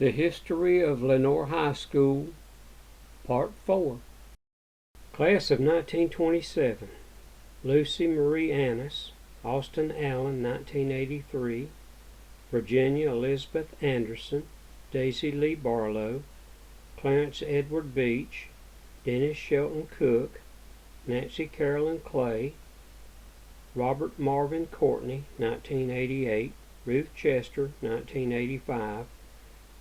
The History of Lenoir High School, Part 4. Class of 1927. Lucy Marie Annis, Austin Allen, 1983, Virginia Elizabeth Anderson, Daisy Lee Barlow, Clarence Edward Beach, Dennis Shelton Cook, Nancy Carolyn Clay, Robert Marvin Courtney, 1988, Ruth Chester, 1985,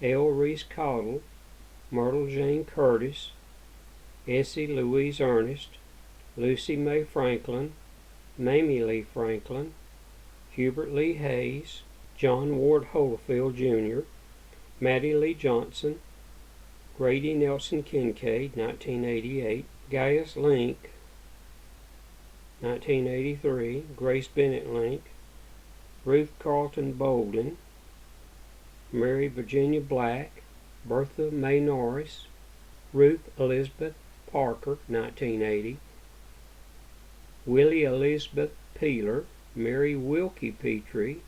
L. Reese Caudill, Myrtle Jane Curtis, Essie Louise Ernest, Lucy Mae Franklin, Mamie Lee Franklin, Hubert Lee Hayes, John Ward Holyfield, Jr., Maddie Lee Johnson, Grady Nelson Kincaid, 1988, Gaius Link, 1983, Grace Bennett Link, Ruth Carlton Bolden, Mary Virginia Black, Bertha Mae Norris, Ruth Elizabeth Parker, 1980, Willie Elizabeth Peeler, Mary Wilkie Petrie,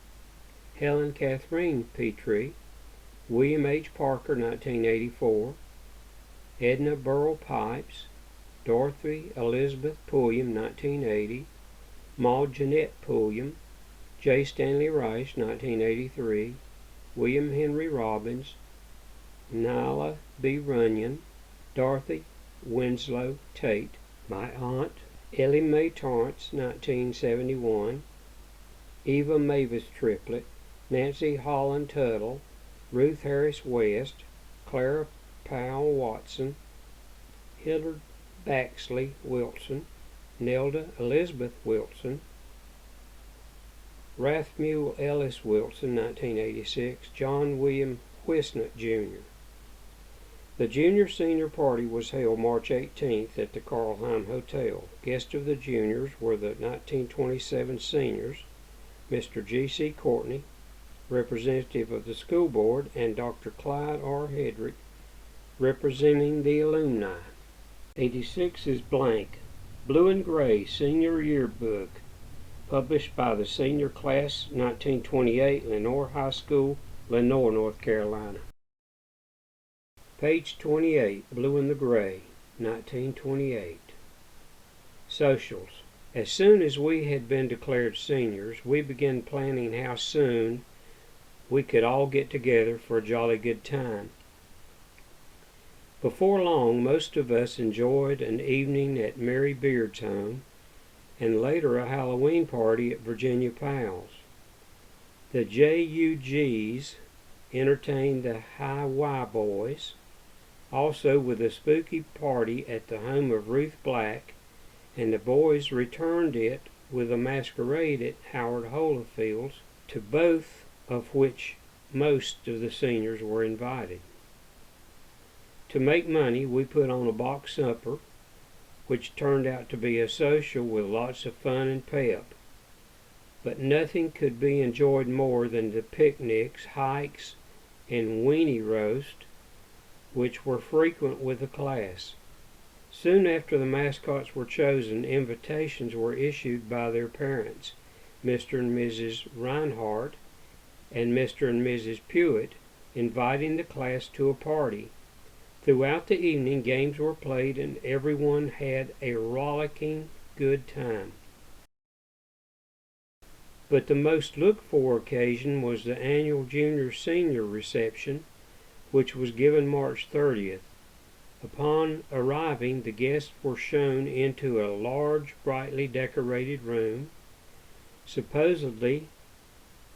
Helen Catherine Petrie, William H. Parker, 1984, Edna Burrell Pipes, Dorothy Elizabeth Pulliam, 1980, Maud Jeanette Pulliam, J. Stanley Rice, 1983, William Henry Robbins, Nyla B. Runyon, Dorothy Winslow Tate, my aunt, Ellie Mae Torrance, 1971, Eva Mavis Triplett, Nancy Holland Tuttle, Ruth Harris West, Clara Powell Watson, Hillard Baxley Wilson, Nelda Elizabeth Wilson, Rathmule Ellis Wilson, 1986, John William Whistnut, Jr. The junior-senior party was held March 18th at the Carlheim Hotel. Guests of the juniors were the 1927 seniors, Mr. G.C. Courtney, representative of the school board, and Dr. Clyde R. Hedrick, representing the alumni. 86 is blank. Blue and Gray Senior Yearbook, published by the Senior Class 1928, Lenoir High School, Lenoir, North Carolina. Page 28, Blue and the Gray, 1928. Socials. As soon as we had been declared seniors, we began planning how soon we could all get together for a jolly good time. Before long, most of us enjoyed an evening at Mary Beard's home, and later a Halloween party at Virginia Powell's. The JUGs entertained the High Y Boys, also with a spooky party at the home of Ruth Black, and the boys returned it with a masquerade at Howard Holyfield's, to both of which most of the seniors were invited. To make money, we put on a box supper, which turned out to be a social with lots of fun and pep. But nothing could be enjoyed more than the picnics, hikes, and weenie roast, which were frequent with the class. Soon after the mascots were chosen, invitations were issued by their parents, Mr. and Mrs. Reinhardt and Mr. and Mrs. Pewitt, inviting the class to a party. Throughout the evening, games were played and everyone had a rollicking good time. But the most looked-for occasion was the annual junior-senior reception, which was given March 30th. Upon arriving, the guests were shown into a large, brightly decorated room, supposedly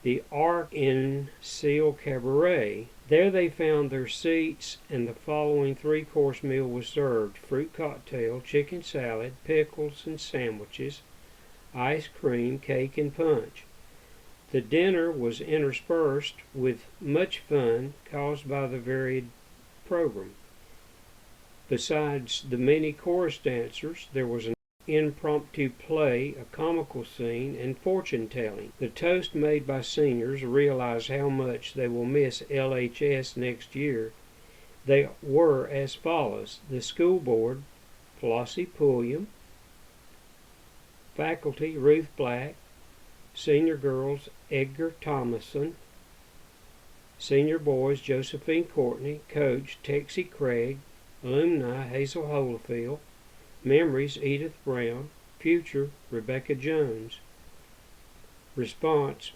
the Arc-en-Ciel Cabaret. There they found their seats, and the following three-course meal was served: fruit cocktail, chicken salad, pickles and sandwiches, ice cream, cake, and punch. The dinner was interspersed with much fun caused by the varied program. Besides the many chorus dancers, there was an impromptu play, a comical scene, and fortune-telling. The toast made by seniors realize how much they will miss LHS next year. They were as follows: the school board, Flossie Pulliam; faculty, Ruth Black; senior girls, Edgar Thomason; Senior boys, Josephine Courtney. Coach, Texie Craig. Alumni, Hazel Holyfield. Memories, Edith Brown. Future, Rebecca Jones. Response,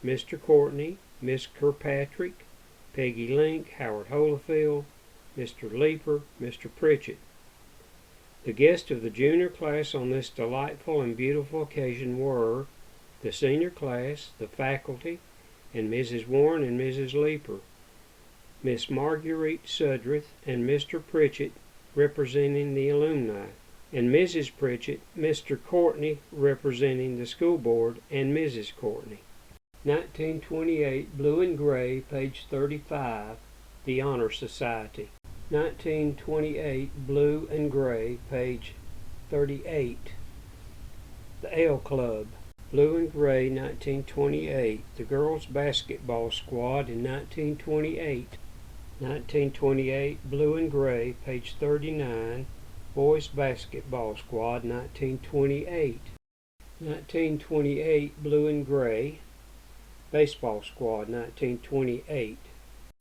Mr. Courtney, Miss Kirkpatrick, Peggy Link, Howard Holyfield, Mr. Leeper, Mr. Pritchett. The guests of the junior class on this delightful and beautiful occasion were the senior class, the faculty, and Mrs. Warren and Mrs. Leeper, Miss Marguerite Sudreth and Mr. Pritchett representing the alumni, and Mrs. Pritchett, Mr. Courtney representing the school board, and Mrs. Courtney. 1928, Blue and Gray, page 35, The Honor Society. 1928, Blue and Gray, page 38, The Ale Club. Blue and Gray, 1928, The Girls Basketball Squad in 1928. 1928, Blue and Gray, page 39, Boys Basketball Squad, 1928. 1928, Blue and Gray, Baseball Squad, 1928.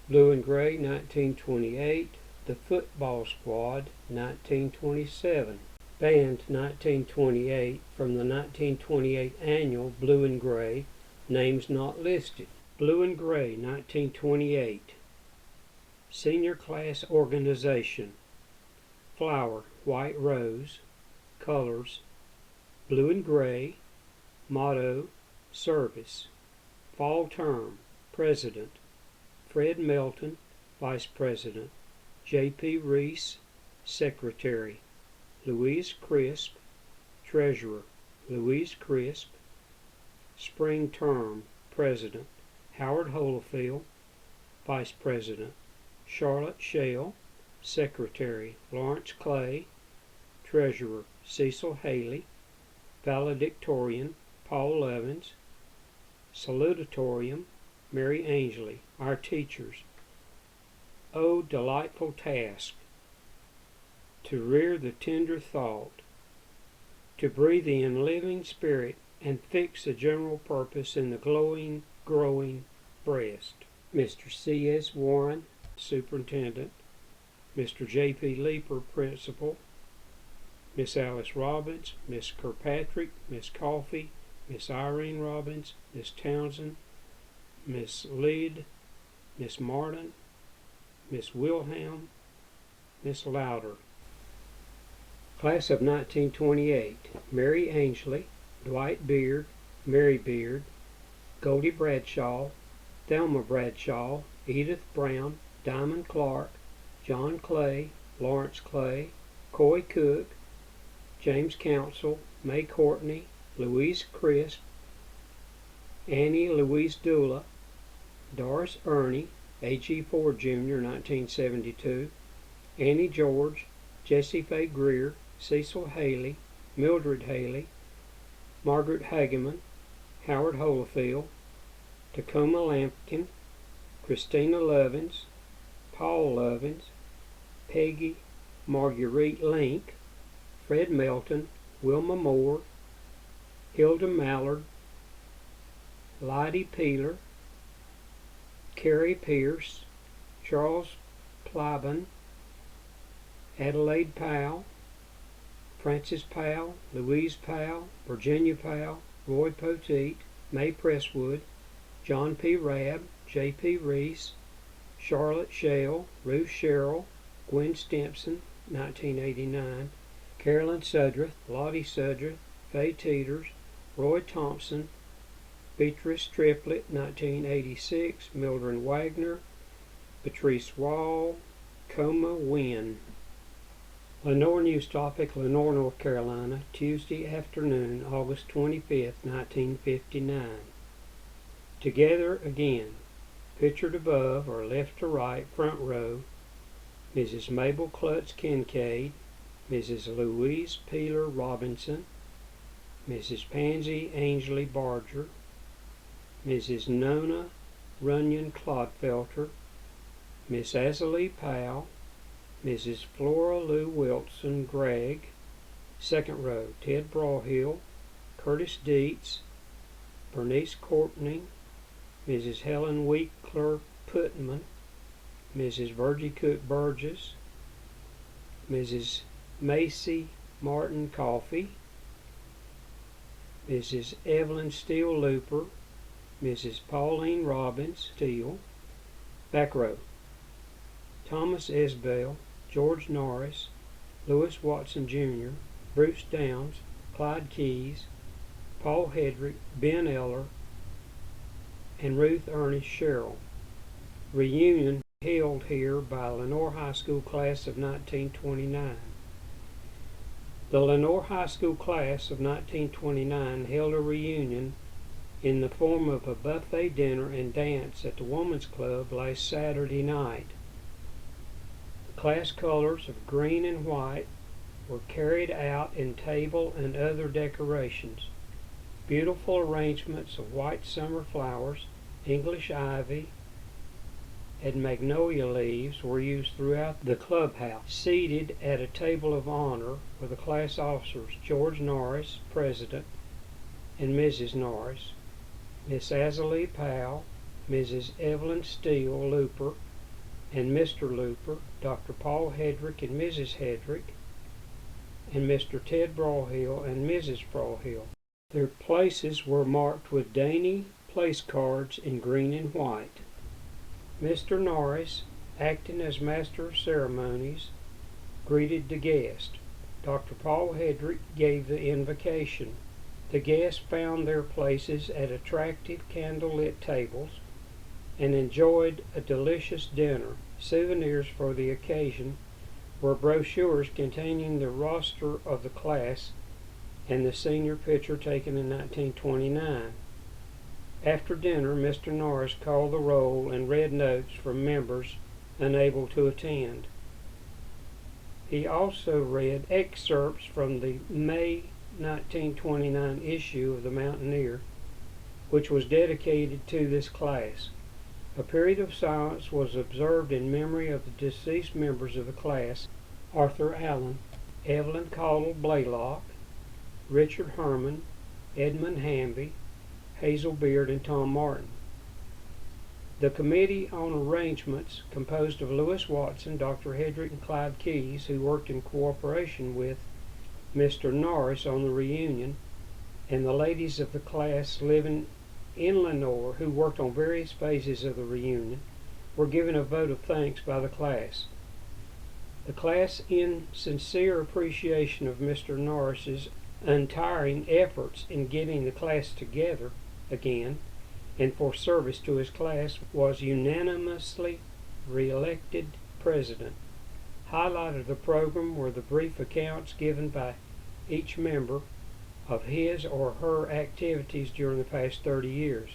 Blue and Gray, 1928, The Football Squad, 1927. Band, 1928, from the 1928 annual Blue and Gray, names not listed. Blue and Gray, 1928. Senior Class Organization. Flower, white rose. Colors, blue and gray. Motto, service. Fall term, President, Fred Melton, Vice President. J.P. Reese, Secretary. Louise Crisp, Treasurer. Louise Crisp. Spring term, President, Howard Holyfield, Vice President. Charlotte Shale, Secretary. Lawrence Clay, Treasurer. Cecil Haley, Valedictorian, Paul Evans. Salutatorium, Mary Ainsley, our teachers. Oh, delightful task, to rear the tender thought, to breathe in living spirit and fix a general purpose in the glowing, growing breast. Mr. C.S. Warren, Superintendent. Mr. J.P. Leeper, Principal. Miss Alice Robbins, Miss Kirkpatrick, Miss Coffey, Miss Irene Robbins, Miss Townsend, Miss Lead, Miss Martin, Miss Wilhelm, Miss Louder. Class of 1928, Mary Ainsley, Dwight Beard, Mary Beard, Goldie Bradshaw, Thelma Bradshaw, Edith Brown, Diamond Clark, John Clay, Lawrence Clay, Coy Cook, James Council, May Courtney, Louise Crisp, Annie Louise Dula, Doris Ernie, A.G. Ford Jr., 1972, Annie George, Jessie Faye Greer, Cecil Haley, Mildred Haley, Margaret Hageman, Howard Holyfield, Tacoma Lampkin, Christina Lovins, Paul Lovins, Peggy Marguerite Link, Fred Melton, Wilma Moore, Hilda Mallard, Lydie Peeler, Carrie Pierce, Charles Pliban, Adelaide Powell, Frances Powell, Louise Powell, Virginia Powell, Roy Poteet, May Presswood, John P. Rabb, J. P. Reese, Charlotte Shale, Ruth Sherrill, Gwen Stimson, 1989, Carolyn Sudreth, Lottie Sudreth, Faye Teeters, Roy Thompson, Beatrice Triplett, 1986, Mildred Wagner, Patrice Wall, Coma Wynn. Lenoir News Topic, Lenoir, North Carolina, Tuesday afternoon, August 25, 1959. Together again. Pictured above, or left to right, front row, Mrs. Mabel Klutz Kincaid, Mrs. Louise Peeler Robinson, Mrs. Pansy Ainsley Barger, Mrs. Nona Runyon Clodfelter, Miss Azalee Powell, Mrs. Flora Lou Wilson Gregg. Second row, Ted Brawhill, Curtis Dietz, Bernice Courtney, Mrs. Helen Weekler Putman, Mrs. Virgie Cook Burgess, Mrs. Macy Martin Coffey, Mrs. Evelyn Steele Looper, Mrs. Pauline Robbins Steele. Back row: Thomas Isbell, George Norris, Lewis Watson Jr., Bruce Downs, Clyde Keyes, Paul Hedrick, Ben Eller, and Ruth Ernest Sherrill. Reunion held here by Lenoir High School class of 1929. The Lenoir High School class of 1929 held a reunion in the form of a buffet dinner and dance at the Woman's Club last Saturday night. The class colors of green and white were carried out in table and other decorations. Beautiful arrangements of white summer flowers, English ivy, and magnolia leaves were used throughout the clubhouse. Seated at a table of honor were the class officers George Norris, President, and Mrs. Norris, Miss Azalee Powell, Mrs. Evelyn Steele Looper, and Mr. Looper, Dr. Paul Hedrick and Mrs. Hedrick, and Mr. Ted Brohill and Mrs. Brohill. Their places were marked with dainty place cards in green and white. Mr. Norris, acting as Master of Ceremonies, greeted the guest. Dr. Paul Hedrick gave the invocation. The guests found their places at attractive candle-lit tables and enjoyed a delicious dinner. Souvenirs for the occasion were brochures containing the roster of the class and the senior picture taken in 1929. After dinner, Mr. Norris called the roll and read notes from members unable to attend. He also read excerpts from the May 1929 issue of the Mountaineer, which was dedicated to this class. A period of silence was observed in memory of the deceased members of the class: Arthur Allen, Evelyn Caudle Blaylock, Richard Herman, Edmund Hamby, Hazel Beard, and Tom Martin. The Committee on Arrangements, composed of Lewis Watson, Dr. Hedrick, and Clyde Keyes, who worked in cooperation with Mr. Norris on the reunion, and the ladies of the class living in Lenoir who worked on various phases of the reunion, were given a vote of thanks by the class. The class, in sincere appreciation of Mr. Norris's untiring efforts in getting the class together again and for service to his class, was unanimously re-elected president. Highlight of the program were the brief accounts given by each member of his or her activities during the past 30 years.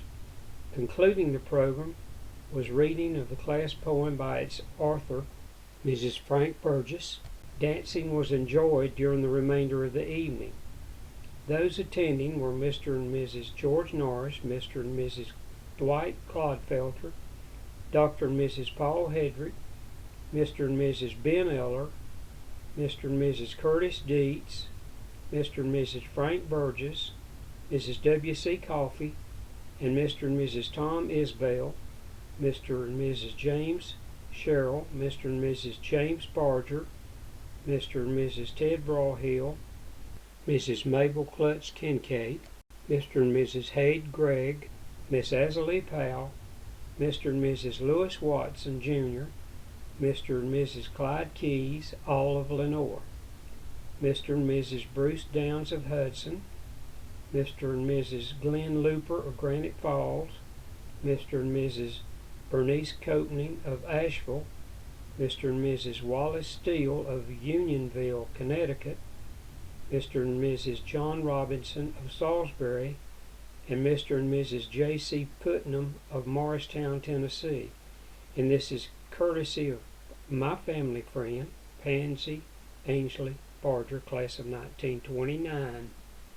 Concluding the program was reading of the class poem by its author, Mrs. Frank Burgess. Dancing was enjoyed during the remainder of the evening. Those attending were Mr. and Mrs. George Norris, Mr. and Mrs. Dwight Clodfelter, Dr. and Mrs. Paul Hedrick, Mr. and Mrs. Ben Eller, Mr. and Mrs. Curtis Dietz, Mr. and Mrs. Frank Burgess, Mrs. W.C. Coffey, and Mr. and Mrs. Tom Isbell, Mr. and Mrs. James Sherrill, Mr. and Mrs. James Barger, Mr. and Mrs. Ted Brohill, Mrs. Mabel Klutz Kincaid, Mr. and Mrs. Hade Gregg, Miss Azalee Powell, Mr. and Mrs. Lewis Watson Jr., Mr. and Mrs. Clyde Keyes, all of Lenoir, Mr. and Mrs. Bruce Downs of Hudson, Mr. and Mrs. Glenn Looper of Granite Falls, Mr. and Mrs. Bernice Copening of Asheville, Mr. and Mrs. Wallace Steele of Unionville, Connecticut, Mr. and Mrs. John Robinson of Salisbury, and Mr. and Mrs. J.C. Putnam of Morristown, Tennessee. And this is courtesy of my family friend, Pansy Ainsley Barger, class of 1929.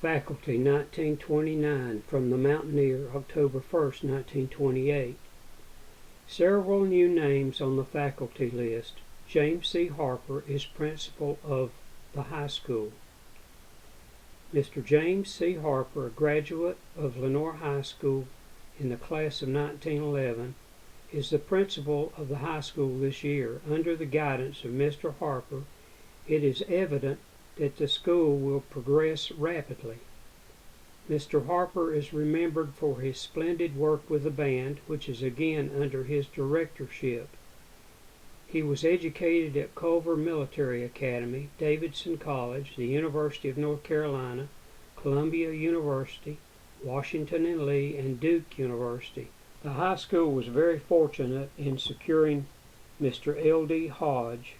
Faculty 1929, from the Mountaineer, October 1st, 1928. Several new names on the faculty list. James C. Harper is principal of the high school. Mr. James C. Harper, a graduate of Lenoir High School in the class of 1911, is the principal of the high school this year. Under the guidance of Mr. Harper, it is evident that the school will progress rapidly. Mr. Harper is remembered for his splendid work with the band, which is again under his directorship. He was educated at Culver Military Academy, Davidson College, the University of North Carolina, Columbia University, Washington and Lee, and Duke University. The high school was very fortunate in securing Mr. L.D. Hodge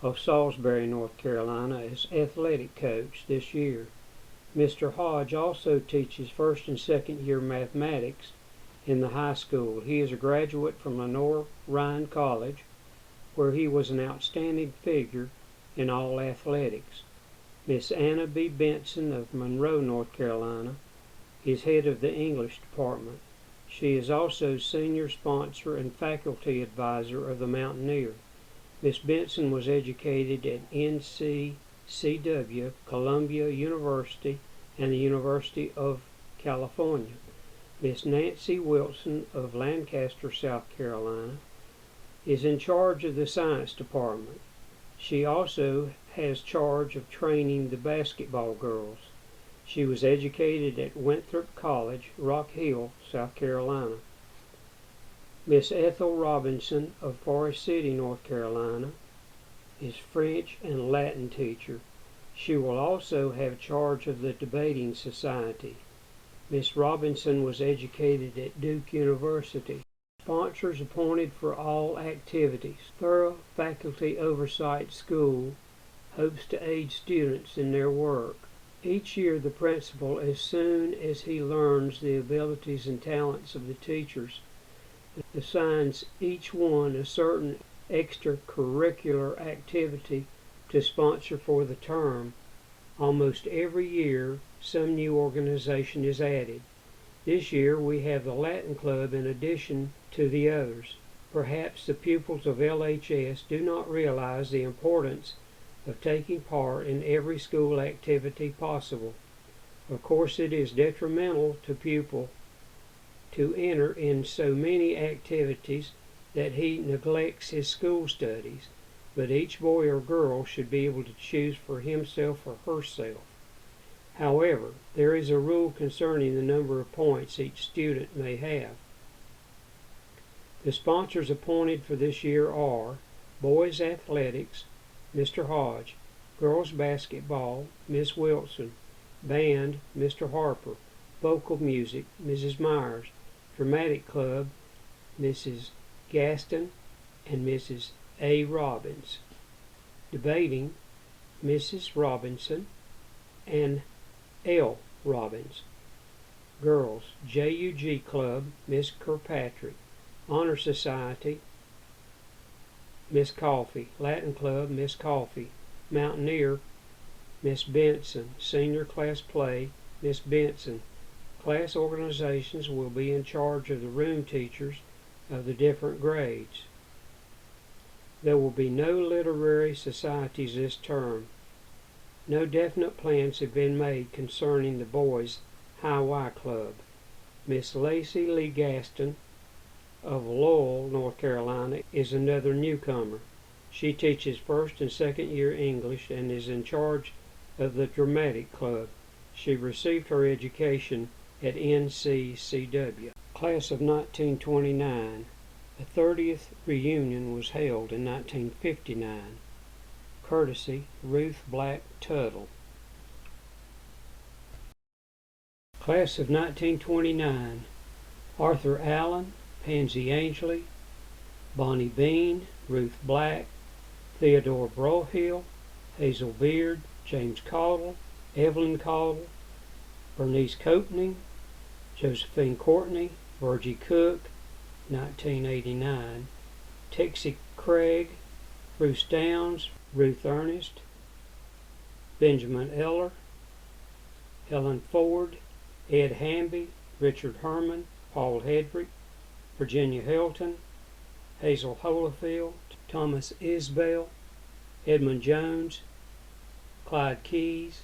of Salisbury, North Carolina, as athletic coach this year. Mr. Hodge also teaches first and second year mathematics in the high school. He is a graduate from Lenoir Ryan College, where he was an outstanding figure in all athletics. Miss Anna B. Benson of Monroe, North Carolina, is head of the English department. She is also senior sponsor and faculty advisor of the Mountaineer. Miss Benson was educated at NCCW, Columbia University, and the University of California. Miss Nancy Wilson of Lancaster, South Carolina, is in charge of the science department. She also has charge of training the basketball girls. She was educated at Winthrop College, Rock Hill, South Carolina. Miss Ethel Robinson of Forest City, North Carolina, is French and Latin teacher. She will also have charge of the debating society. Miss Robinson was educated at Duke University. Sponsors appointed for all activities. Thorough faculty oversight school hopes to aid students in their work. Each year the principal, as soon as he learns the abilities and talents of the teachers, assigns each one a certain extracurricular activity to sponsor for the term. Almost every year some new organization is added. This year we have the Latin Club in addition to the others. Perhaps the pupils of LHS do not realize the importance of taking part in every school activity possible. Of course, it is detrimental to pupil to enter in so many activities that he neglects his school studies, but each boy or girl should be able to choose for himself or herself. However, there is a rule concerning the number of points each student may have. The sponsors appointed for this year are Boys Athletics, Mr. Hodge; Girls Basketball, Miss Wilson; Band, Mr. Harper; Vocal Music, Mrs. Myers; Dramatic Club, Mrs. Gaston and Mrs. A. Robbins; Debating, Mrs. Robinson and L. Robbins; Girls JUG Club, Miss Kirkpatrick; Honor Society, Miss Coffey; Latin Club, Miss Coffey; Mountaineer, Miss Benson; Senior Class Play, Miss Benson. Class organizations will be in charge of the room teachers of the different grades. There will be no literary societies this term. No definite plans have been made concerning the boys' High Y Club. Miss Lacey Lee Gaston of Lowell, North Carolina, is another newcomer. She teaches first and second year English and is in charge of the Dramatic Club. She received her education at NCCW. Class of 1929. The 30th reunion was held in 1959. Courtesy, Ruth Black Tuttle. Class of 1929. Arthur Allen, Pansy Ainsley, Bonnie Bean, Ruth Black, Theodore Brohill, Hazel Beard, James Caudle, Evelyn Caudle, Bernice Copening, Josephine Courtney, Virgie Cook, 1989, Texie Craig, Bruce Downs, Ruth Ernest, Benjamin Eller, Helen Ford, Ed Hamby, Richard Herman, Paul Hedrick, Virginia Helton, Hazel Holifield, Thomas Isbell, Edmund Jones, Clyde Keys,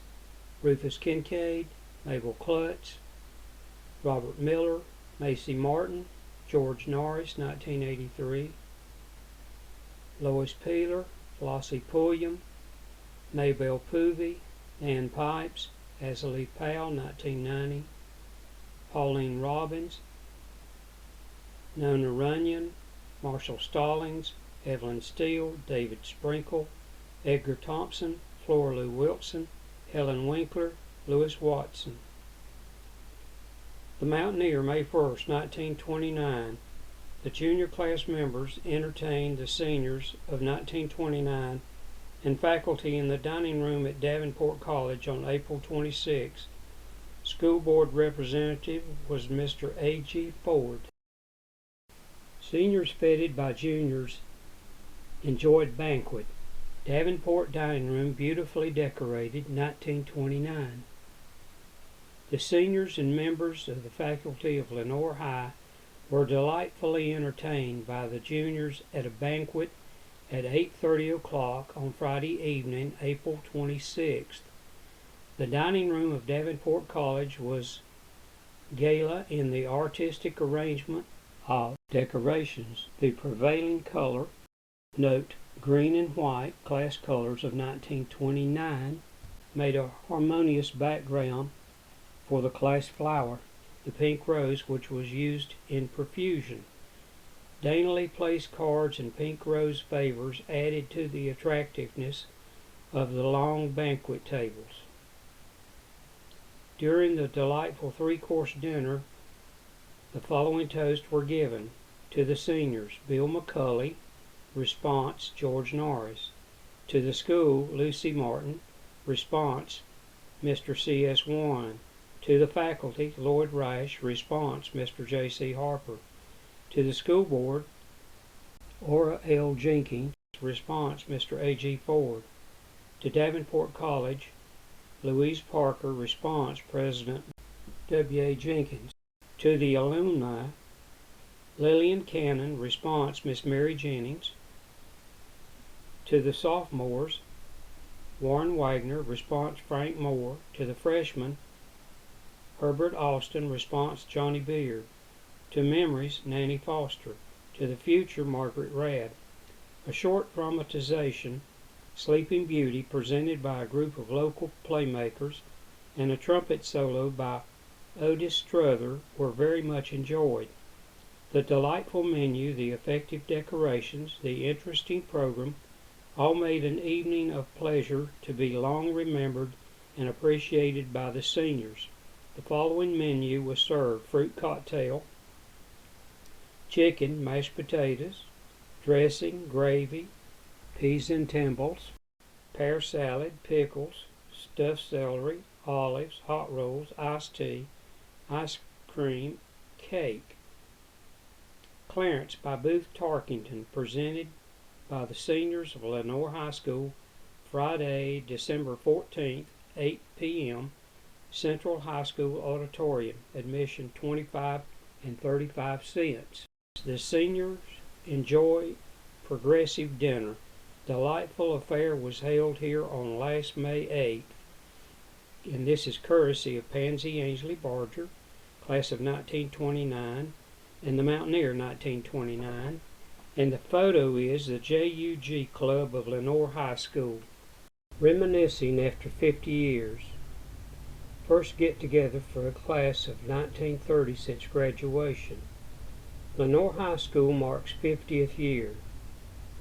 Rufus Kincaid, Mabel Klutz, Robert Miller, Macy Martin, George Norris, 1983. Lois Peeler, Flossie Pulliam, Maybelle Poovey, Ann Pipes, Azalee Powell, 1990. Pauline Robbins, Nona Runyon, Marshall Stallings, Evelyn Steele, David Sprinkle, Edgar Thompson, Flora Lou Wilson, Helen Winkler, Lewis Watson. The Mountaineer, May 1st, 1929. The junior class members entertained the seniors of 1929 and faculty in the dining room at Davenport College on April 26. School board representative was Mr. A.G. Ford. Seniors feted by juniors enjoyed banquet. Davenport dining room beautifully decorated, 1929. The seniors and members of the faculty of Lenoir High were delightfully entertained by the juniors at a banquet at 8:30 o'clock on Friday evening, April 26th. The dining room of Davenport College was gala in the artistic arrangement of decorations. The prevailing color, note green and white, class colors of 1929, made a harmonious background for the class flower, the pink rose, which was used in profusion. Daintily placed cards and pink rose favors added to the attractiveness of the long banquet tables. During the delightful three-course dinner, the following toasts were given: to the seniors, Bill McCulley; response, George Norris; to the school, Lucy Martin; response, Mr. C.S. Warren; to the faculty, Lloyd Rash; response, Mr. J.C. Harper; to the school board, Ora L. Jenkins; response, Mr. A.G. Ford; to Davenport College, Louise Parker; response, President W.A. Jenkins; to the alumni, Lillian Cannon; response, Miss Mary Jennings; to the sophomores, Warren Wagner; response, Frank Moore; to the freshmen, Herbert Austin; response, Johnny Beard; to memories, Nanny Foster; to the future, Margaret Radd. A short dramatization, Sleeping Beauty, presented by a group of local playmakers, and a trumpet solo by Otis Strother were very much enjoyed. The delightful menu, the effective decorations, the interesting program, all made an evening of pleasure to be long remembered and appreciated by the seniors. The following menu was served: fruit cocktail, chicken, mashed potatoes, dressing, gravy, peas and timbales, pear salad, pickles, stuffed celery, olives, hot rolls, iced tea, ice cream, cake. Clarence by Booth Tarkington, presented by the seniors of Lenoir High School, Friday, December 14th, 8 p.m., Central High School Auditorium. Admission $25 and 35 cents. The seniors enjoy progressive dinner. Delightful affair was held here on last May 8th, and this is courtesy of Pansy Ainsley Barger, class of 1929, and the Mountaineer, 1929, and the photo is the JUG Club of Lenoir High School. Reminiscing after 50 years. First get-together for a class of 1930 since graduation. Lenoir High School marks 50th year.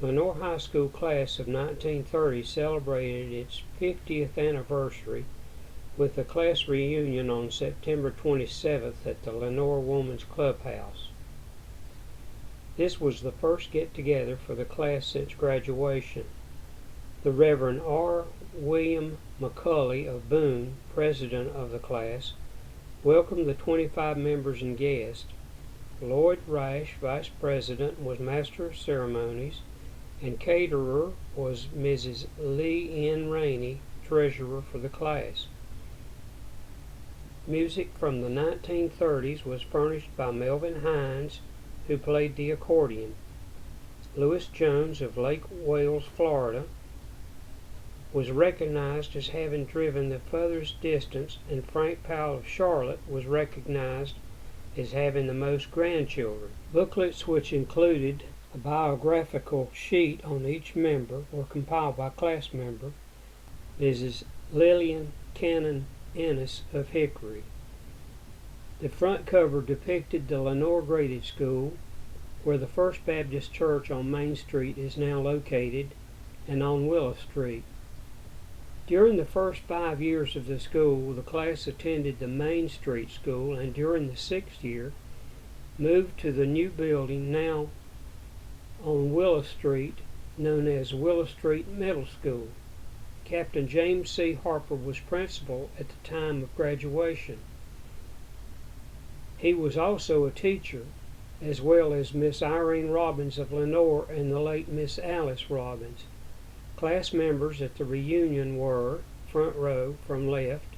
Lenoir High School class of 1930 celebrated its 50th anniversary with a class reunion on September 27th at the Lenoir Women's Clubhouse. This was the first get-together for the class since graduation. The Reverend R. William McCulley of Boone, president of the class, welcomed the 25 members and guests. Lloyd Rash, vice president, was master of ceremonies, and caterer was Mrs. Lee N. Rainey, treasurer for the class. Music from the 1930s was furnished by Melvin Hines, who played the accordion. Louis Jones of Lake Wales, Florida, was recognized as having driven the furthest distance, and Frank Powell of Charlotte was recognized as having the most grandchildren. Booklets which included a biographical sheet on each member were compiled by class member Mrs. Lillian Cannon Ennis of Hickory. The front cover depicted the Lenoir Graded School, where the First Baptist Church on Main Street is now located, and on Willow Street. During the first 5 years of the school, the class attended the Main Street School, and during the 6th year, moved to the new building now on Willow Street, known as Willow Street Middle School. Captain James C. Harper was principal at the time of graduation. He was also a teacher, as well as Miss Irene Robbins of Lenoir and the late Miss Alice Robbins. Class members at the reunion were, front row from left,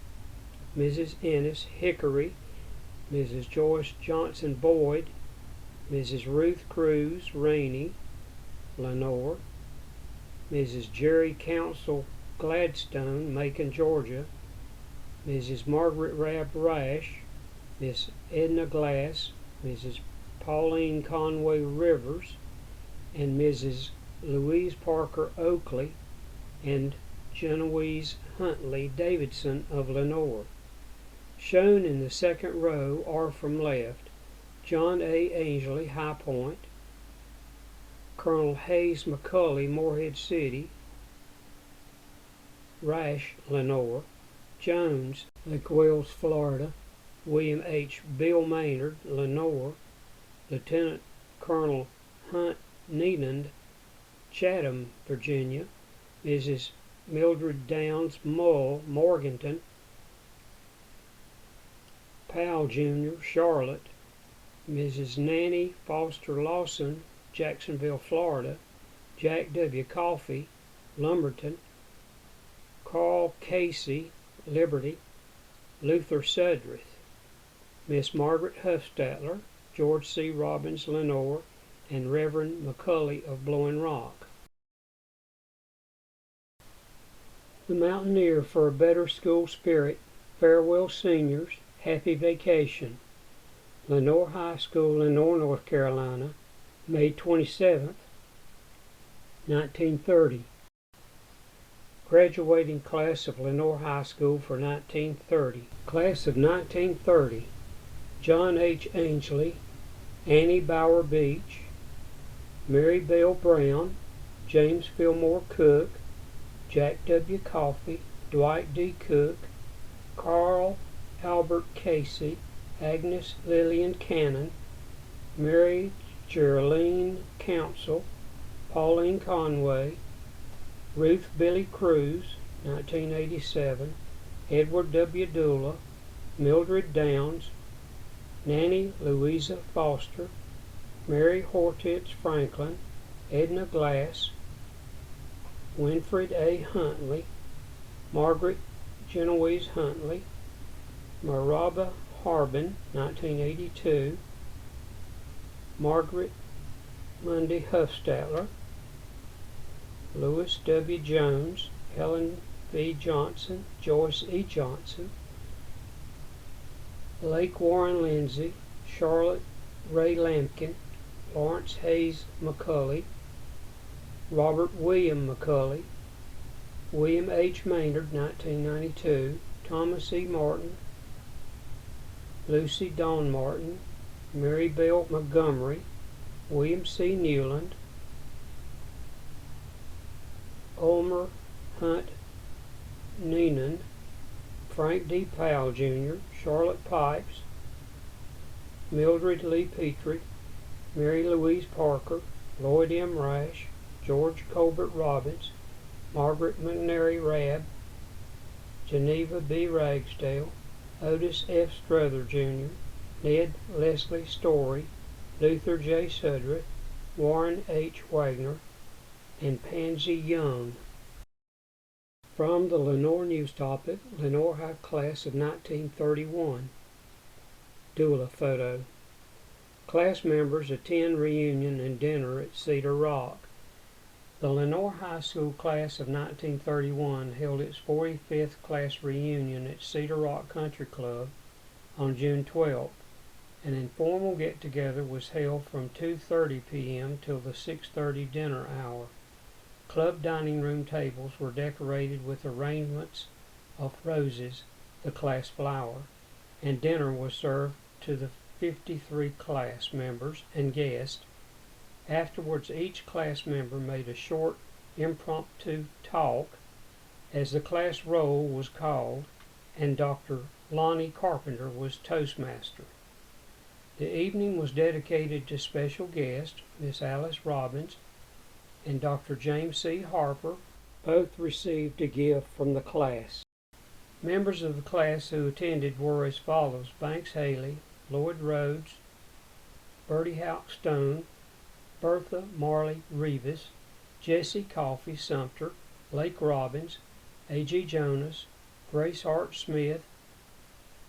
Mrs. Ennis Hickory, Mrs. Joyce Johnson Boyd, Mrs. Ruth Cruz Rainey, Lenoir, Mrs. Jerry Council Gladstone, Macon, Georgia, Mrs. Margaret Rabb Rash, Miss Edna Glass, Mrs. Pauline Conway Rivers, and Mrs. Louise Parker Oakley, and Genoese Huntley Davidson of Lenoir. Shown in the second row are from left, John A. Ainsley, High Point, Colonel Hayes McCully, Morehead City, Rash, Lenoir, Jones, Lake Wales, Florida, William H. Bill Maynard, Lenoir, Lieutenant Colonel Hunt Neenand, Chatham, Virginia, Mrs. Mildred Downs Mull, Morganton, Powell Jr., Charlotte, Mrs. Nanny Foster Lawson, Jacksonville, Florida, Jack W. Coffey, Lumberton, Carl Casey, Liberty, Luther Sudreth, Miss Margaret Huffstatler, George C. Robbins, Lenoir, and Reverend McCully of Blowing Rock. The Mountaineer for a Better School Spirit, Farewell Seniors, Happy Vacation. Lenoir High School, Lenoir, North Carolina, May 27, 1930. Graduating class of Lenoir High School for 1930. Class of 1930. John H. Ainsley, Annie Bauer Beach, Mary Bell Brown, James Fillmore Cook, Jack W. Coffey, Dwight D. Cook, Carl Albert Casey, Agnes Lillian Cannon, Mary Geraldine Council, Pauline Conway, Ruth Billy Cruz, 1987, Edward W. Dula, Mildred Downs, Nanny Louisa Foster, Mary Hortense Franklin, Edna Glass, Winfred A. Huntley, Margaret Genoese Huntley, Maraba Harbin, 1982, Margaret Mundy Huffstatler, Louis W. Jones, Helen V. Johnson, Joyce E. Johnson, Lake Warren Lindsay, Charlotte Ray Lampkin, Lawrence Hayes McCully, Robert William McCully, William H. Maynard, 1992, Thomas E. Martin, Lucy Dawn Martin, Mary Bell Montgomery, William C. Newland, Ulmer Hunt Neenan, Frank D. Powell Jr., Charlotte Pipes, Mildred Lee Petrie, Mary Louise Parker, Lloyd M. Rash, George Colbert Robbins, Margaret McNary Rabb, Geneva B. Ragsdale, Otis F. Strother Jr., Ned Leslie Story, Luther J. Sudreth, Warren H. Wagner, and Pansy Young. From the Lenoir News Topic, Lenoir High Class of 1931. Dula photo. Class members attend reunion and dinner at Cedar Rock. The Lenoir High School class of 1931 held its 45th class reunion at Cedar Rock Country Club on June 12th, An informal get-together was held from 2:30 p.m. till the 6:30 dinner hour. Club dining room tables were decorated with arrangements of roses, the class flower, and dinner was served to the 53 class members and guests. Afterwards, each class member made a short impromptu talk, as the class roll was called, and Dr. Lonnie Carpenter was Toastmaster. The evening was dedicated to special guests, Miss Alice Robbins and Dr. James C. Harper. Both received a gift from the class. Members of the class who attended were as follows: Banks Haley, Lloyd Rhodes, Bertie Houck Stone, Bertha Marley Rivas, Jessie Coffey Sumter, Lake Robbins, A.G. Jonas, Grace Hart Smith,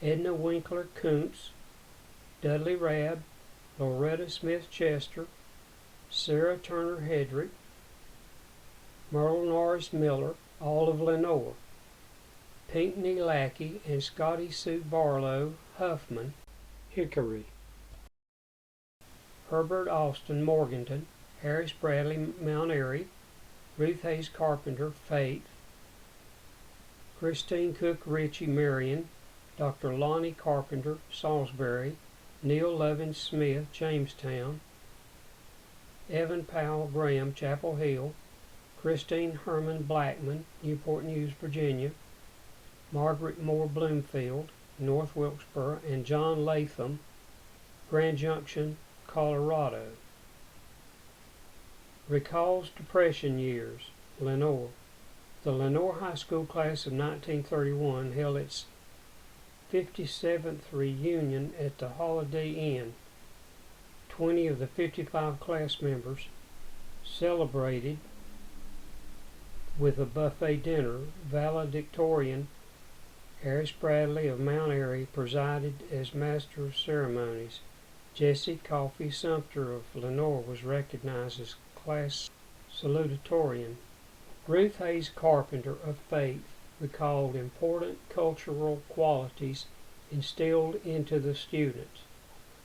Edna Winkler Kuntz, Dudley Rabb, Loretta Smith Chester, Sarah Turner Hedrick, Merle Norris Miller, all of Lenoir, Pinckney Lackey and Scotty Sue Barlow Huffman, Hickory, Herbert Austin Morganton, Harris Bradley Mount Airy, Ruth Hayes Carpenter Faith, Christine Cook Ritchie Marion, Dr. Lonnie Carpenter Salisbury, Neil Lovin Smith Jamestown, Evan Powell Graham Chapel Hill, Christine Herman Blackman Newport News, Virginia, Margaret Moore Bloomfield North Wilkesboro, and John Latham Grand Junction, Colorado. Recalls Depression years. Lenoir. The Lenoir High School class of 1931 held its 57th reunion at the Holiday Inn. 20 of the 55 class members celebrated with a buffet dinner. Valedictorian Harris Bradley of Mount Airy presided as master of ceremonies. Jessie Coffey Sumter of Lenoir was recognized as class salutatorian. Ruth Hayes Carpenter of Faith recalled important cultural qualities instilled into the students,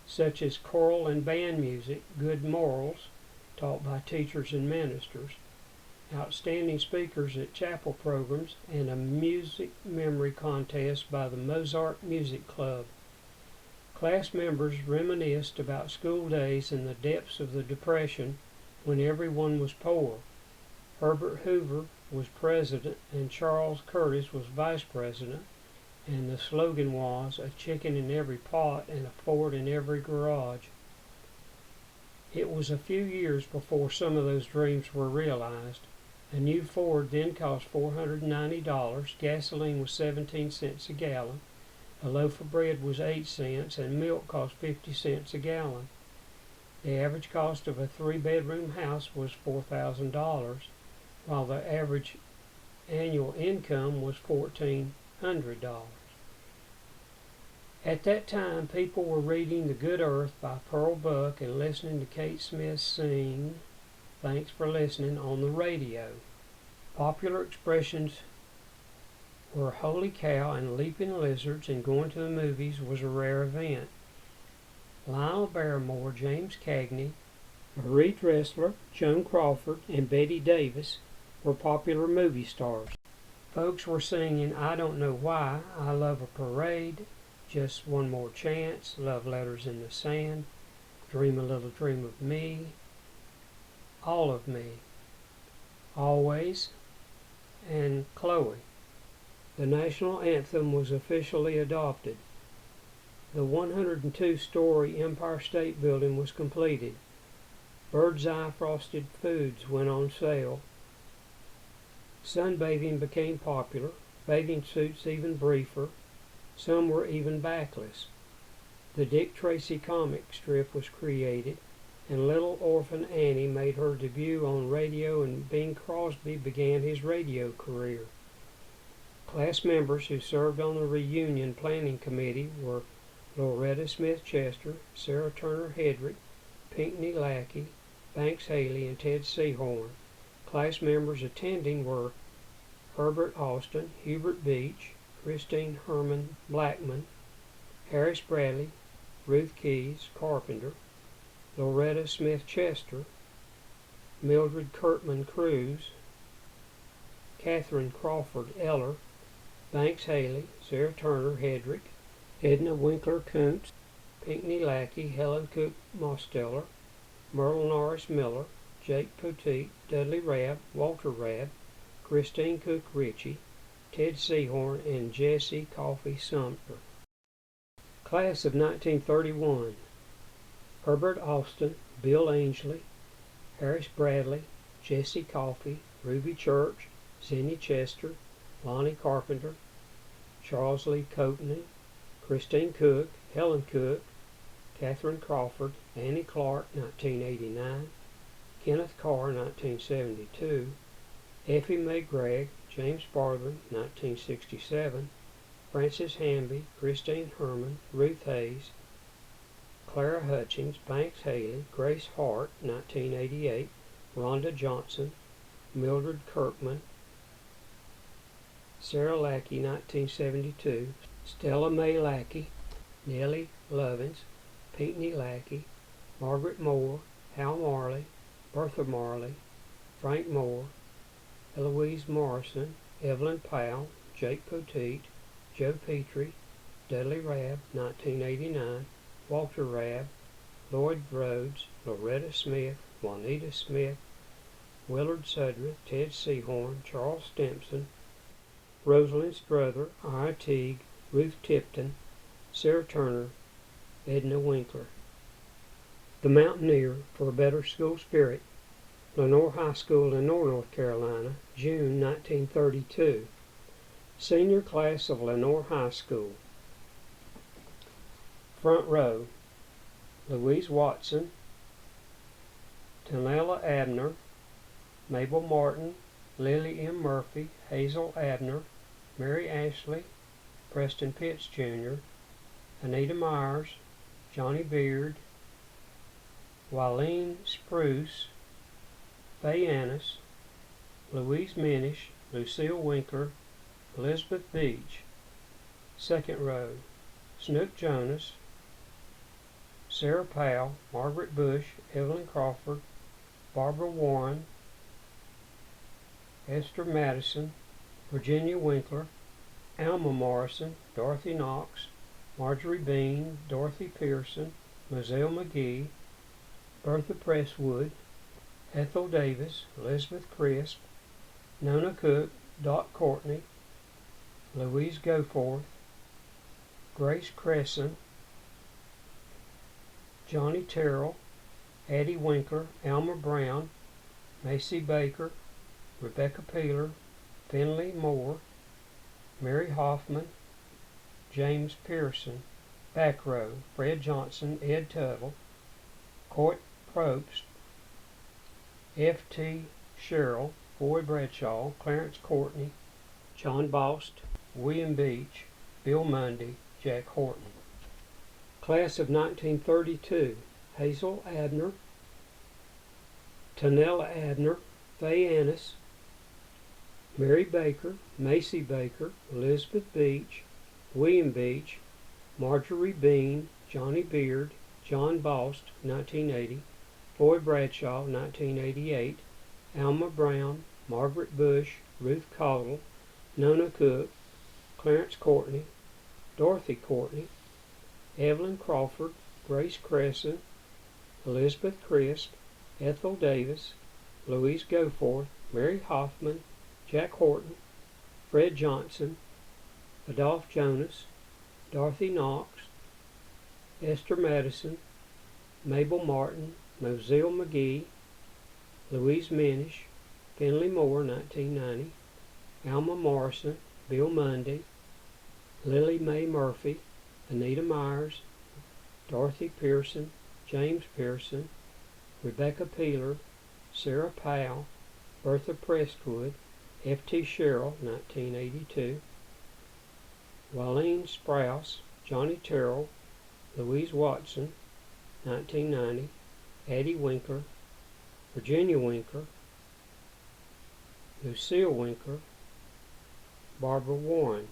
such as choral and band music, good morals taught by teachers and ministers, outstanding speakers at chapel programs, and a music memory contest by the Mozart Music Club. Class members reminisced about school days in the depths of the Depression when everyone was poor. Herbert Hoover was president and Charles Curtis was vice president, and the slogan was "A chicken in every pot and a Ford in every garage." It was a few years before some of those dreams were realized. A new Ford then cost $490, gasoline was 17 cents a gallon, a loaf of bread was 8 cents, and milk cost 50 cents a gallon. The average cost of a 3-bedroom house was $4,000, while the average annual income was $1,400. At that time, people were reading The Good Earth by Pearl Buck and listening to Kate Smith sing "Thanks for Listening" on the radio. Popular expressions were "holy cow" and "leaping lizards," and going to the movies was a rare event. Lionel Barrymore, James Cagney, Marie Dressler, Joan Crawford, and Betty Davis were popular movie stars. Folks were singing "I Don't Know Why," "I Love a Parade," "Just One More Chance," "Love Letters in the Sand," "Dream a Little Dream of Me," "All of Me," "Always," and "Chloe." The national anthem was officially adopted. The 102-story Empire State Building was completed. Bird's Eye frosted foods went on sale. Sunbathing became popular, bathing suits even briefer. Some were even backless. The Dick Tracy comic strip was created, and Little Orphan Annie made her debut on radio, and Bing Crosby began his radio career. Class members who served on the reunion planning committee were Loretta Smith Chester, Sarah Turner Hedrick, Pinckney Lackey, Banks Haley, and Ted Seahorn. Class members attending were Herbert Austin, Hubert Beach, Christine Herman Blackman, Harris Bradley, Ruth Keyes, carpenter. Loretta Smith Chester, Mildred Kirkman Cruz, Catherine Crawford Eller, Banks Haley, Sarah Turner Hedrick, Edna Winkler Kuntz, Pinckney Lackey, Helen Cook Mosteller, Merle Norris Miller, Jake Poteet, Dudley Rabb, Walter Rabb, Christine Cook Ritchie, Ted Seahorn, and Jesse Coffey Sumter. Class of 1931: Herbert Austin, Bill Ainsley, Harris Bradley, Jesse Coffey, Ruby Church, Zinnie Chester, Lonnie Carpenter, Charles Lee Coatney, Christine Cook, Helen Cook, Catherine Crawford, Annie Clark, 1989, Kenneth Carr, 1972, Effie Mae Gregg, James Barthelin, 1967, Frances Hamby, Christine Herman, Ruth Hayes, Clara Hutchings, Banks Haley, Grace Hart, 1988, Rhonda Johnson, Mildred Kirkman, Sarah Lackey, 1972, Stella Mae Lackey, Nellie Lovins, Pinckney Lackey, Margaret Moore, Hal Marley, Bertha Marley, Frank Moore, Eloise Morrison, Evelyn Powell, Jake Poteet, Joe Petrie, Dudley Rabb, 1989, Walter Rabb, Lloyd Rhodes, Loretta Smith, Juanita Smith, Willard Sudreth, Ted Seahorn, Charles Stimson, Rosalind Strother, Ira Teague, Ruth Tipton, Sarah Turner, Edna Winkler. The Mountaineer for a Better School Spirit, Lenoir High School, Lenoir, North Carolina, June 1932. Senior class of Lenoir High School. Front row: Louise Watson, Tanella Abner, Mabel Martin, Lily M. Murphy, Hazel Abner, Mary Ashley, Preston Pitts Jr., Anita Myers, Johnny Beard, Wileen Spruce, Faye Annis, Louise Minish, Lucille Winkler, Elizabeth Beach. Second row: Snook Jonas, Sarah Powell, Margaret Bush, Evelyn Crawford, Barbara Warren, Esther Madison, Virginia Winkler, Alma Morrison, Dorothy Knox, Marjorie Bean, Dorothy Pearson, Moselle McGee, Bertha Presswood, Ethel Davis, Elizabeth Crisp, Nona Cook, Dot Courtney, Louise Goforth, Grace Crescent, Johnny Terrell, Addie Winkler, Alma Brown, Macy Baker, Rebecca Peeler, Finley Moore, Mary Hoffman, James Pearson. Back row: Fred Johnson, Ed Tuttle, Court Probst, F.T. Sherrill, Boy Bradshaw, Clarence Courtney, John Bost, William Beach, Bill Mundy, Jack Horton. Class of 1932: Hazel Abner, Tanella Abner, Faye Annis, Mary Baker, Macy Baker, Elizabeth Beach, William Beach, Marjorie Bean, Johnny Beard, John Bost, 1980, Boy Bradshaw, 1988, Alma Brown, Margaret Bush, Ruth Caudle, Nona Cook, Clarence Courtney, Dorothy Courtney, Evelyn Crawford, Grace Crescent, Elizabeth Crisp, Ethel Davis, Louise Goforth, Mary Hoffman, Jack Horton, Fred Johnson, Adolph Jonas, Dorothy Knox, Esther Madison, Mabel Martin, Moselle McGee, Louise Minish, Finley Moore, 1990, Alma Morrison, Bill Mundy, Lily Mae Murphy, Anita Myers, Dorothy Pearson, James Pearson, Rebecca Peeler, Sarah Powell, Bertha Prestwood, F.T. Sherrill, 1982, Wileen Sprouse, Johnny Terrell, Louise Watson, 1990, Addie Winkler, Virginia Winkler, Lucille Winkler, Barbara Warren.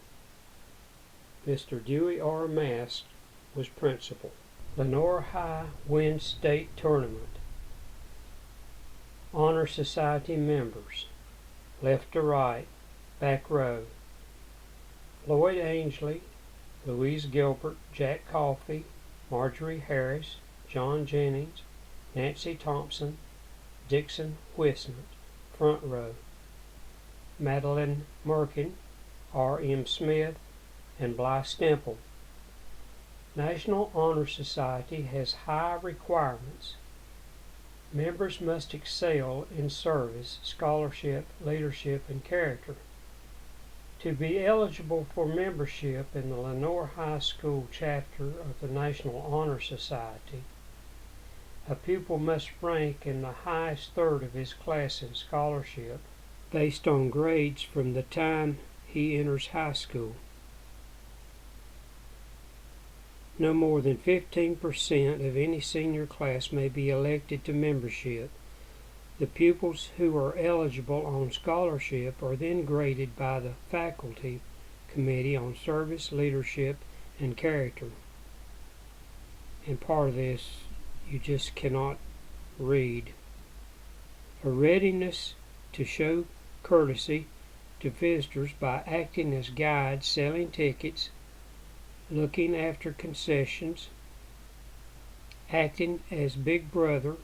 Mr. Dewey R. Mast was principal. Lenoir High wins state tournament. Honor Society members. Left to right, back row. Lloyd Ainsley, Louise Gilbert, Jack Coffey, Marjorie Harris, John Jennings, Nancy Thompson, Dixon Wisnant, front row. Madeline Merkin, R.M. Smith, and Bly Stemple. National Honor Society has high requirements. Members must excel in service, scholarship, leadership, and character. To be eligible for membership in the Lenoir High School chapter of the National Honor Society, a pupil must rank in the highest third of his class in scholarship based on grades from the time he enters high school. No more than 15% of any senior class may be elected to membership. The pupils who are eligible on scholarship are then graded by the faculty committee on service, leadership, and character. And part of this you just cannot read. A readiness to show courtesy to visitors by acting as guides, selling tickets, looking after concessions, acting as big brother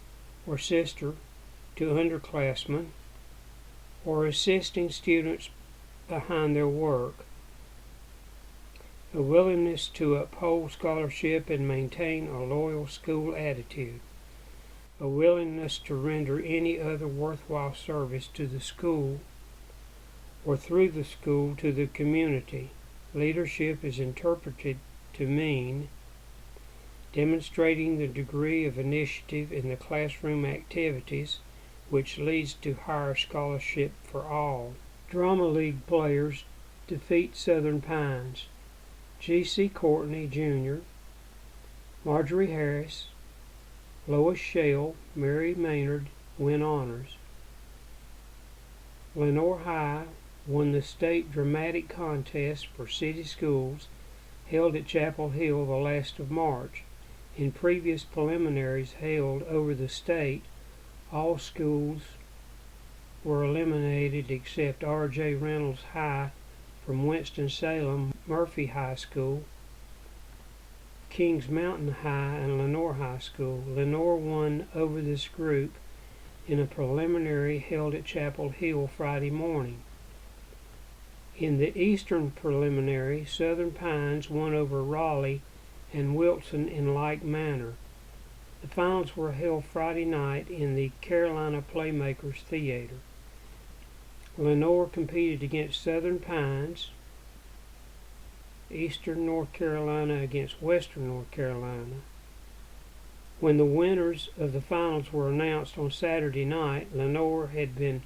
or sister to underclassmen, or assisting students behind their work. A willingness to uphold scholarship and maintain a loyal school attitude. A willingness to render any other worthwhile service to the school or through the school to the community. Leadership is interpreted to mean demonstrating the degree of initiative in the classroom activities which leads to higher scholarship for all. Drama League players defeat Southern Pines. G.C. Courtney, Jr., Marjorie Harris, Lois Shell, Mary Maynard win honors. Lenoir High won the state dramatic contest for city schools held at Chapel Hill the last of March. In previous preliminaries held over the state, all schools were eliminated except R.J. Reynolds High from Winston-Salem, Murphy High School, Kings Mountain High, and Lenoir High School. Lenoir won over this group in a preliminary held at Chapel Hill Friday morning. In the Eastern preliminary, Southern Pines won over Raleigh and Wilson in like manner. The finals were held Friday night in the Carolina Playmakers Theater. Lenoir competed against Southern Pines, Eastern North Carolina against Western North Carolina. When the winners of the finals were announced on Saturday night, Lenoir had been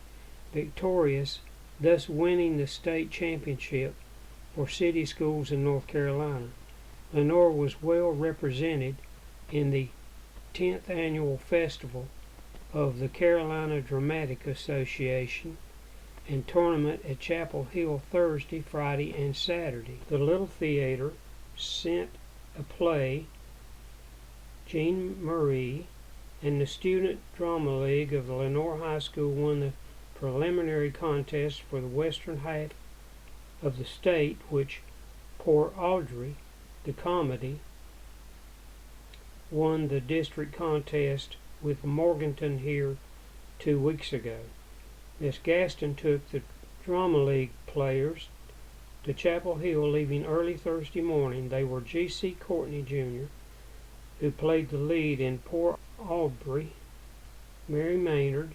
victorious, thus winning the state championship for city schools in North Carolina. Lenoir was well represented in the 10th annual festival of the Carolina Dramatic Association and tournament at Chapel Hill Thursday, Friday, and Saturday. The Little Theater sent a play, Jean Marie, and the Student Drama League of the Lenoir High School won the preliminary contest for the western half of the state, which Poor Audrey, the comedy, won the district contest with Morganton here 2 weeks ago. Miss Gaston took the Drama League players to Chapel Hill, leaving early Thursday morning. They were G.C. Courtney, Jr., who played the lead in Poor Aubrey, Mary Maynard,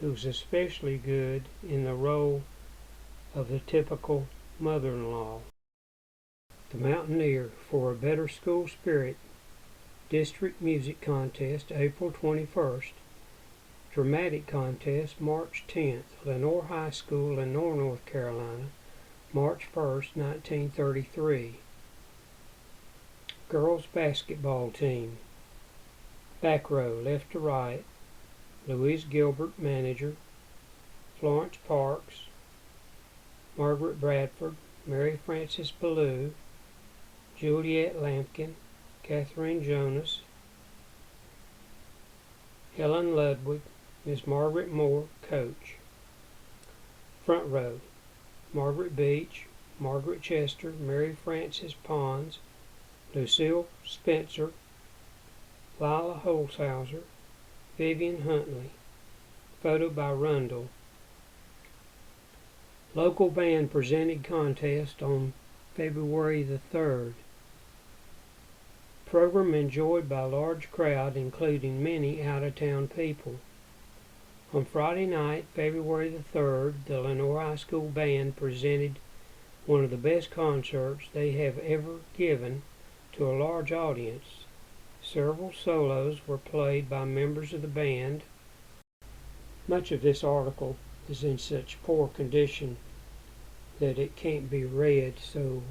who was especially good in the role of the typical mother-in-law. The Mountaineer for a Better School Spirit District Music Contest, April 21st. Dramatic Contest, March 10th. Lenoir High School, Lenoir, North Carolina, March 1st, 1933. Girls Basketball Team. Back row, left to right. Louise Gilbert, manager. Florence Parks, Margaret Bradford, Mary Frances Ballou, Juliet Lampkin, Catherine Jonas, Helen Ludwig, Miss Margaret Moore, coach. Front row: Margaret Beach, Margaret Chester, Mary Frances Pons, Lucille Spencer, Lila Holshouser, Vivian Huntley. Photo by Rundle. Local band presented contest on February the 3rd. Program enjoyed by a large crowd, including many out-of-town people. On Friday night, February the 3rd, the Lenoir High School Band presented one of the best concerts they have ever given to a large audience. Several solos were played by members of the band. Much of this article is in such poor condition that it can't be read, so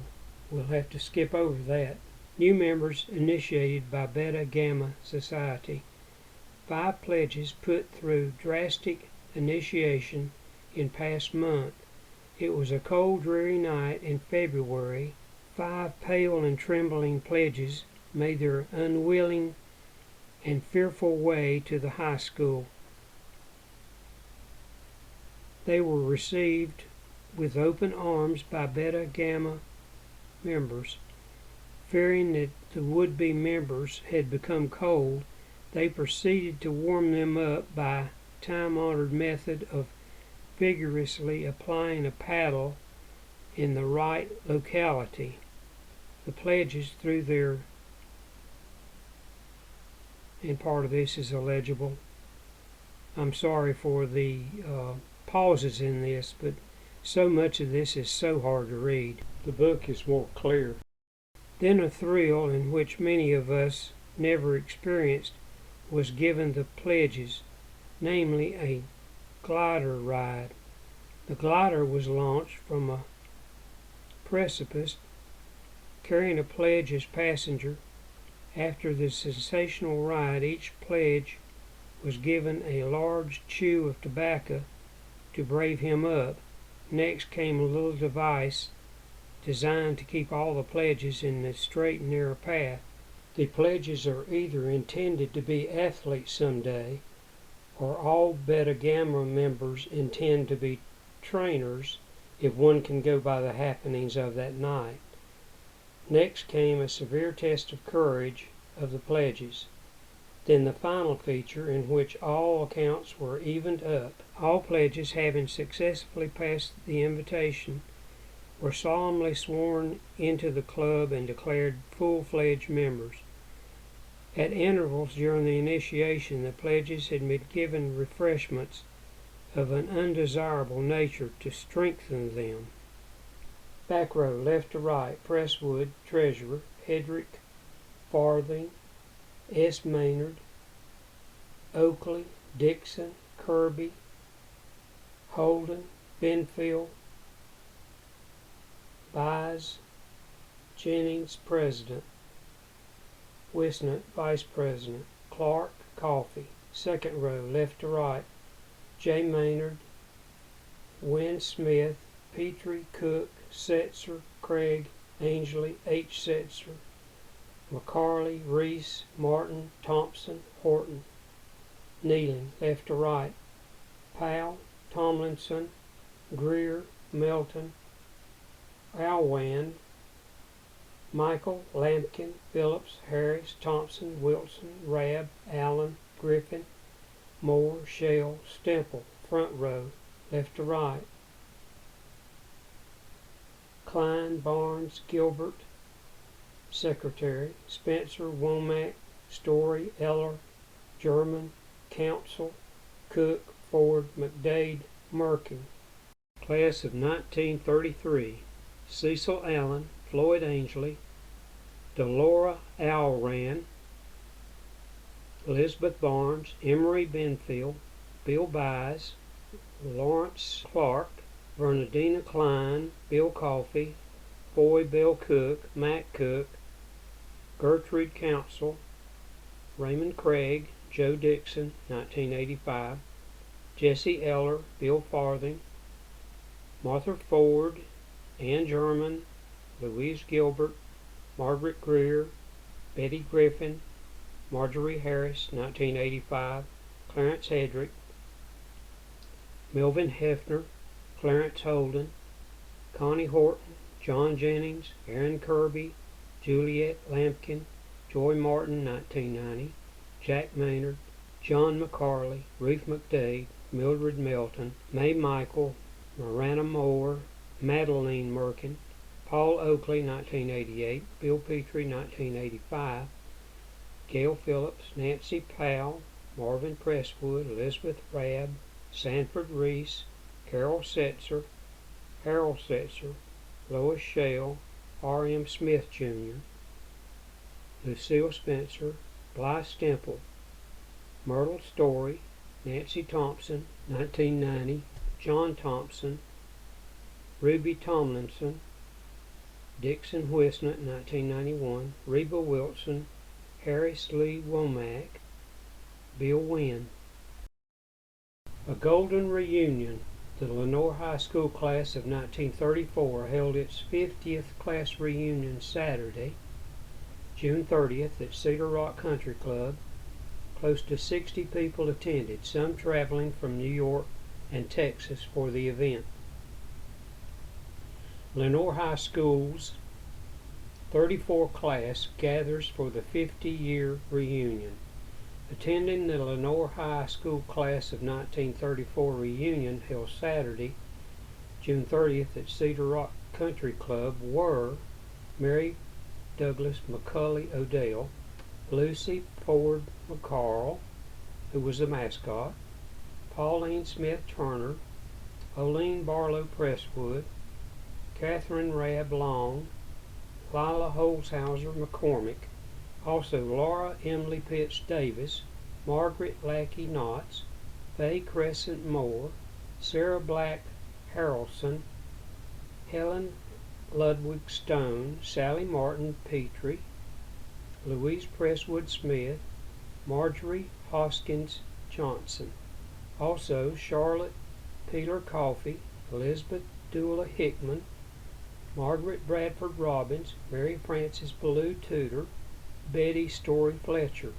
we'll have to skip over that. New members initiated by Beta Gamma Society. 5 pledges put through drastic initiation in past month. It was a cold, dreary night in February. 5 pale and trembling pledges made their unwilling and fearful way to the high school. They were received with open arms by Beta Gamma members. Fearing that the would-be members had become cold, they proceeded to warm them up by time-honored method of vigorously applying a paddle in the right locality. The pledges through their, and part of this is illegible. I'm sorry for the pauses in this, but so much of this is so hard to read. The book is more clear. Then a thrill in which many of us never experienced was given the pledges, namely a glider ride. The glider was launched from a precipice, carrying a pledge as passenger. After the sensational ride, each pledge was given a large chew of tobacco to brave him up. Next came a little device designed to keep all the pledges in the straight and narrow path. The pledges are either intended to be athletes someday, or all Beta Gamma members intend to be trainers, if one can go by the happenings of that night. Next came a severe test of courage of the pledges. Then the final feature, in which all accounts were evened up. All pledges, having successfully passed the invitation, were solemnly sworn into the club and declared full-fledged members. At intervals during the initiation, the pledges had been given refreshments of an undesirable nature to strengthen them. Back row, left to right: Presswood, treasurer; Hedrick, Farthing; S. Maynard, Oakley, Dixon, Kirby, Holden, Benfield, Buys, Jennings, president; Wisnant, vice president; Clark, Coffee. Second row, left to right: J. Maynard, Wynn Smith, Petrie, Cook, Setzer, Craig, Ainsley, H. Setzer, McCarley, Reese, Martin, Thompson, Horton. Kneeling, left to right: Powell, Tomlinson, Greer, Melton, Alwan, Michael, Lampkin, Phillips, Harris, Thompson, Wilson, Rabb, Allen, Griffin, Moore, Shell, Stemple. Front row, left to right: Klein, Barnes, Gilbert. Secretary: Spencer, Womack, Story, Eller, German, Council, Cook, Ford, McDade, Merkin. Class of 1933: Cecil Allen, Floyd Ainsley, Delora Alran, Elizabeth Barnes, Emery Benfield, Bill Buys, Lawrence Clark, Bernardina Klein, Bill Coffey, Boy Bill Cook, Matt Cook, Gertrude Council, Raymond Craig, Joe Dixon, 1985, Jesse Eller, Bill Farthing, Martha Ford, Ann German, Louise Gilbert, Margaret Greer, Betty Griffin, Marjorie Harris, 1985, Clarence Hedrick, Melvin Hefner, Clarence Holden, Connie Horton, John Jennings, Aaron Kirby, Juliet Lampkin, Joy Martin, 1990, Jack Maynard, John McCarley, Ruth McDade, Mildred Melton, May Michael, Marana Moore, Madeline Merkin, Paul Oakley, 1988, Bill Petrie, 1985, Gail Phillips, Nancy Powell, Marvin Presswood, Elizabeth Rabb, Sanford Reese, Carol Setzer, Harold Setzer, Lois Shale, R.M. Smith Jr., Lucille Spencer, Bly Stemple, Myrtle Story, Nancy Thompson, 1990, John Thompson, Ruby Tomlinson, Dixon Wisnett, 1991, Reba Wilson, Harris Lee Womack, Bill Wynn. A golden reunion. The Lenoir High School class of 1934 held its 50th class reunion Saturday, June 30th at Cedar Rock Country Club. Close to 60 people attended, some traveling from New York and Texas for the event. Lenoir High School's 34 class gathers for the 50-year reunion. Attending the Lenoir High School class of 1934 reunion held Saturday, June 30th at Cedar Rock Country Club were Mary Douglas McCulley Odell, Lucy Ford McCarl, who was the mascot, Pauline Smith Turner, Oline Barlow Presswood, Catherine Rabb Long, Lila Holzhauser McCormick, also Laura Emily Pitts Davis, Margaret Lackey Knotts, Faye Crescent Moore, Sarah Black Harrelson, Helen Ludwig Stone, Sally Martin Petrie, Louise Presswood Smith, Marjorie Hoskins Johnson. Also Charlotte Peeler Coffey, Elizabeth Dula Hickman, Margaret Bradford Robbins, Mary Frances Ballou Tudor, Betty Story Fletcher.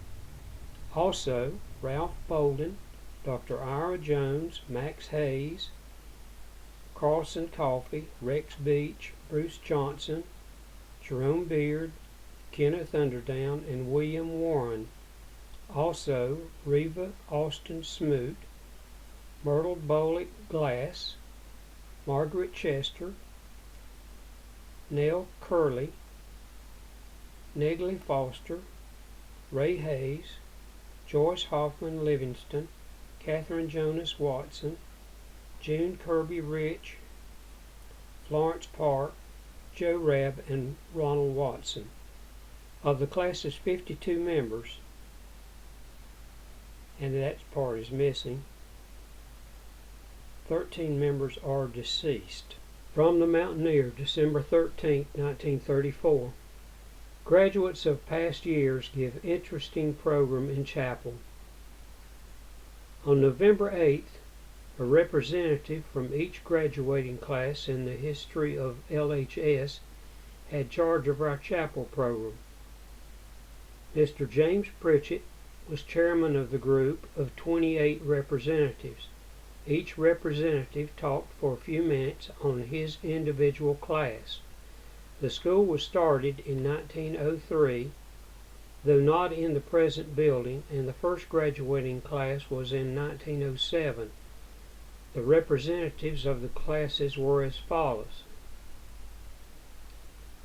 Also Ralph Bolden, Dr. Ira Jones, Max Hayes, Carlson Coffey, Rex Beach, Bruce Johnson, Jerome Beard, Kenneth Underdown, and William Warren. Also Reva Austin Smoot, Myrtle Bolick Glass, Margaret Chester, Nell Curley, Negley Foster, Ray Hayes, Joyce Hoffman Livingston, Catherine Jonas Watson, June Kirby Rich, Florence Park, Joe Rabb, and Ronald Watson. Of the class's 52 members, and that part is missing, 13 members are deceased. From the Mountaineer, December 13, 1934. Graduates of past years give interesting program in chapel. On November 8th, a representative from each graduating class in the history of LHS had charge of our chapel program. Mr. James Pritchett was chairman of the group of 28 representatives. Each representative talked for a few minutes on his individual class. The school was started in 1903, though not in the present building, and the first graduating class was in 1907. The representatives of the classes were as follows.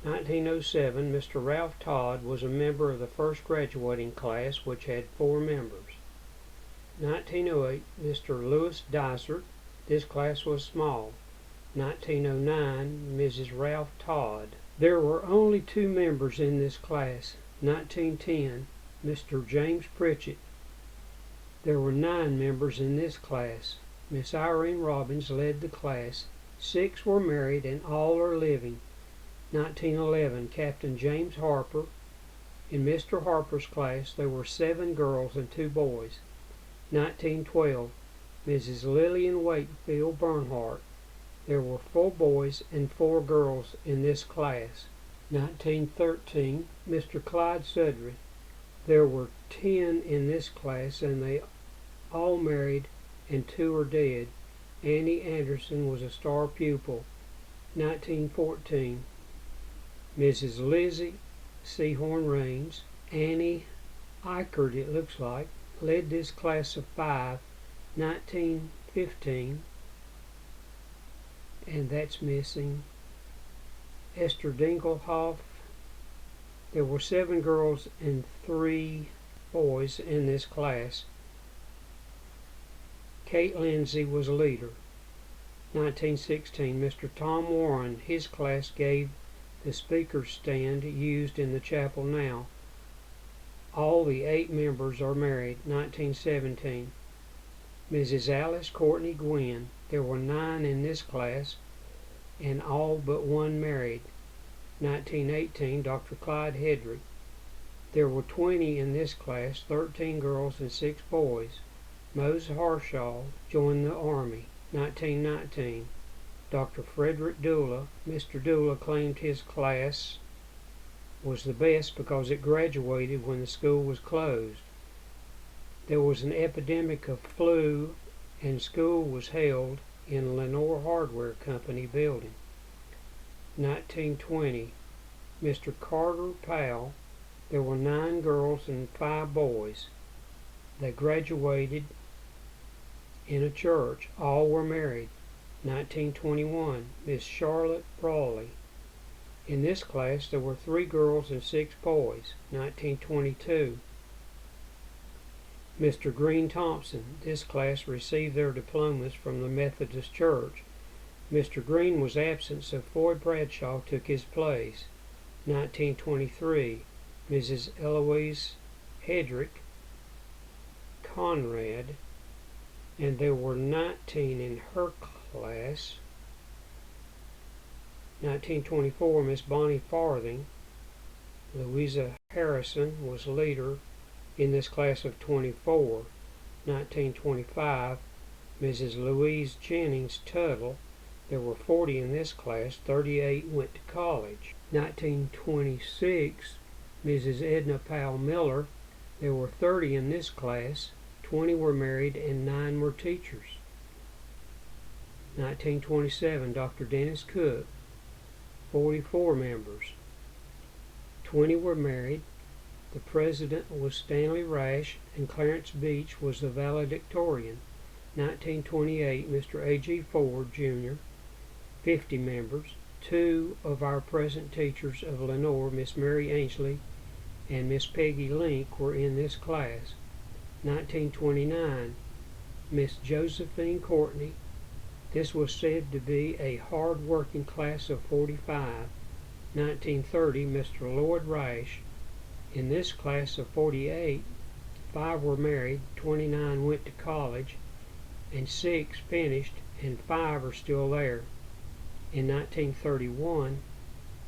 1907, Mr. Ralph Todd was a member of the first graduating class, which had 4 members. 1908, Mr. Louis Dysart. This class was small. 1909, Mrs. Ralph Todd. There were only 2 members in this class. 1910, Mr. James Pritchett. There were 9 members in this class. Miss Irene Robbins led the class. 6 were married and all are living. 1911, Captain James Harper. In Mr. Harper's class there were 7 girls and 2 boys. 1912, Mrs. Lillian Wakefield Bernhardt. There were 4 boys and 4 girls in this class. 1913, Mr. Clyde Sudry. There were 10 in this class, and they all married, and 2 are dead. Annie Anderson was a star pupil. 1914, Mrs. Lizzie Seahorn Raines. Annie Eichert, it looks like, led this class of 5. 1915, and that's missing. Esther Dinkelhoff. There were 7 girls and 3 boys in this class. Kate Lindsay was a leader. 1916, Mr. Tom Warren. His class gave the speaker's stand used in the chapel now. All the 8 members are married. 1917, Mrs. Alice Courtney Gwynn. There were 9 in this class, and all but 1 married. 1918, Dr. Clyde Hedrick. There were 20 in this class, 13 girls and 6 boys. Mose Harshaw joined the Army. 1919, Dr. Frederick Dula. Mr. Dula claimed his class was the best because it graduated when the school was closed. There was an epidemic of flu, and school was held in Lenoir Hardware Company building. 1920, Mr. Carter Powell. There were 9 girls and 5 boys. They graduated in a church. All were married. 1921, Miss Charlotte Brawley. In this class there were 3 girls and 6 boys. 1922, Mr. Green Thompson. This class received their diplomas from the Methodist Church. Mr. Green was absent, so Floyd Bradshaw took his place. 1923, Mrs. Eloise Hedrick Conrad, and there were 19 in her class. 1924, Miss Bonnie Farthing. Louisa Harrison was leader in this class of 24. 1925, Mrs. Louise Jennings Tuttle. There were 40 in this class, 38 went to college. 1926, Mrs. Edna Powell Miller. There were 30 in this class, 20 were married and 9 were teachers. 1927, Dr. Dennis Cook. 44 members. 20 were married. The president was Stanley Rash, and Clarence Beach was the valedictorian. 1928, Mr. A.G. Ford, Jr. 50 members. 2 of our present teachers of Lenoir, Miss Mary Ainslie and Miss Peggy Link, were in this class. 1929, Miss Josephine Courtney. This was said to be a hard-working class of 45. 1930, Mr. Lloyd Rash. In this class of 48, 5 were married, 29 went to college, and 6 finished, and 5 are still there. In 1931,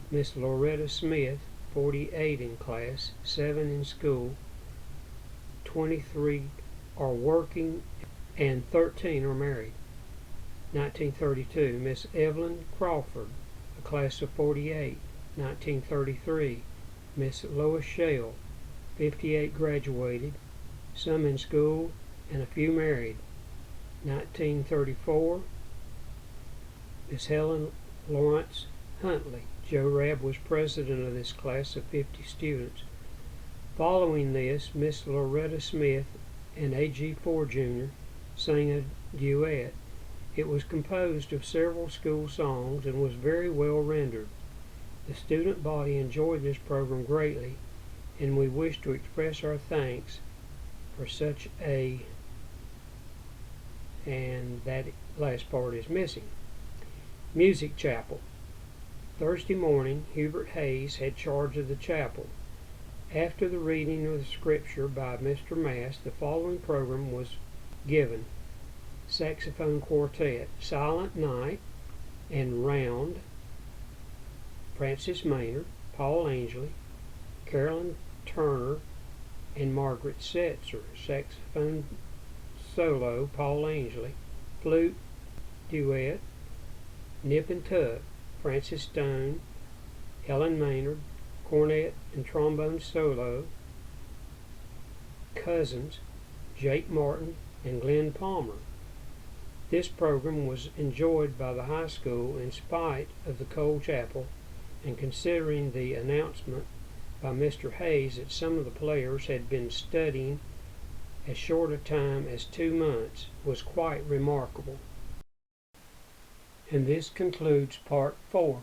Miss Loretta Smith, 48 in class, 7 in school, 23 are working, and 13 are married. 1932, Miss Evelyn Crawford, a class of 48. 1933, Miss Lois Shale, 58 graduated, some in school, and a few married. 1934, Miss Helen Lawrence Huntley. Joe Rabb was president of this class of 50 students. Following this, Miss Loretta Smith and A.G. Ford, Jr. sang a duet. It was composed of several school songs and was very well rendered. The student body enjoyed this program greatly, and we wish to express our thanks for such a, and that last part is missing. Music Chapel. Thursday morning, Hubert Hayes had charge of the chapel. After the reading of the scripture by Mr. Mass, the following program was given. Saxophone Quartet, Silent Night and Round, Francis Maynard, Paul Ainsley, Carolyn Turner, and Margaret Setzer. Saxophone solo, Paul Ainsley. Flute duet, Nip and Tuck, Francis Stone Ellen Maynard, cornet and trombone solo, cousins, Jake Martin and Glenn Palmer. This program was enjoyed by the high school in spite of the cold chapel, and considering the announcement by Mr. Hayes that some of the players had been studying as short a time as 2 months was quite remarkable. And this concludes Part 4.